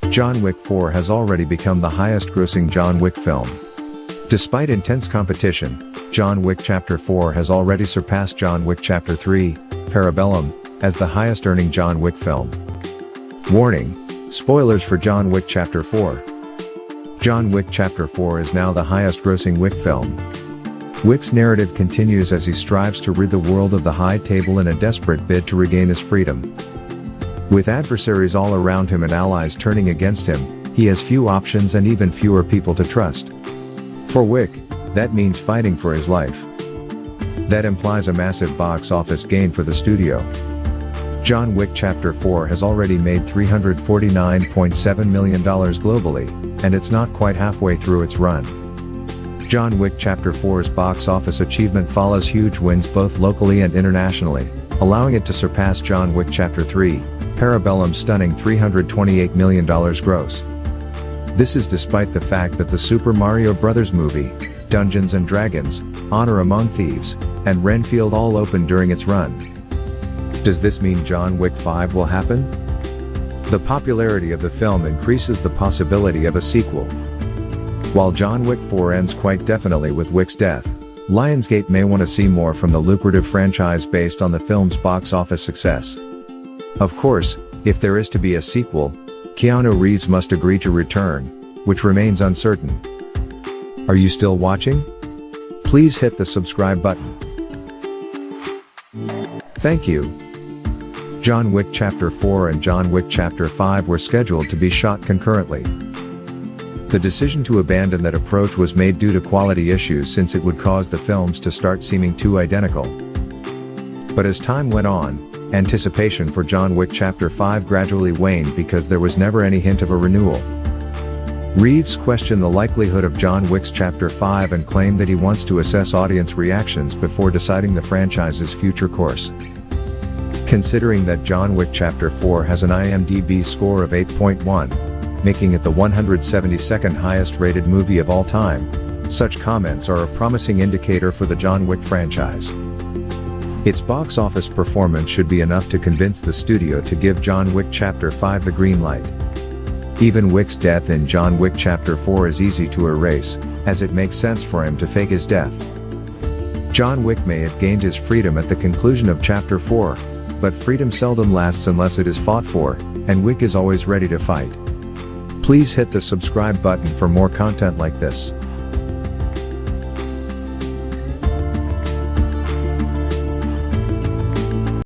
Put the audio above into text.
John Wick 4 has already become the highest-grossing John Wick film. Despite intense competition, John Wick Chapter 4 has already surpassed John Wick Chapter 3, Parabellum, as the highest-earning John Wick film. Warning: spoilers for John Wick Chapter 4. John Wick Chapter 4 is now the highest-grossing Wick film. Wick's narrative continues as he strives to rid the world of the High Table in a desperate bid to regain his freedom. With adversaries all around him and allies turning against him, he has few options and even fewer people to trust. For Wick, that means fighting for his life. That implies a massive box office gain for the studio. John Wick Chapter 4 has already made $349.7 million globally, and it's not quite halfway through its run. John Wick Chapter 4's box office achievement follows huge wins both locally and internationally, allowing it to surpass John Wick Chapter 3, Parabellum's stunning $328 million gross. This is despite the fact that the Super Mario Bros. Movie, Dungeons & Dragons, Honor Among Thieves, and Renfield all opened during its run. Does this mean John Wick 5 will happen? The popularity of the film increases the possibility of a sequel. While John Wick 4 ends quite definitely with Wick's death, Lionsgate may want to see more from the lucrative franchise based on the film's box office success. Of course, if there is to be a sequel, Keanu Reeves must agree to return, which remains uncertain. Are you still watching? Please hit the subscribe button. Thank you. John Wick Chapter 4 and John Wick Chapter 5 were scheduled to be shot concurrently. The decision to abandon that approach was made due to quality issues since it would cause the films to start seeming too identical. But as time went on, anticipation for John Wick Chapter 5 gradually waned because there was never any hint of a renewal. Reeves questioned the likelihood of John Wick's Chapter 5 and claimed that he wants to assess audience reactions before deciding the franchise's future course. Considering that John Wick Chapter 4 has an IMDb score of 8.1, making it the 172nd highest-rated movie of all time, such comments are a promising indicator for the John Wick franchise. Its box office performance should be enough to convince the studio to give John Wick Chapter 5 the green light. Even Wick's death in John Wick Chapter 4 is easy to erase, as it makes sense for him to fake his death. John Wick may have gained his freedom at the conclusion of Chapter 4, but freedom seldom lasts unless it is fought for, and Wick is always ready to fight. Please hit the subscribe button for more content like this.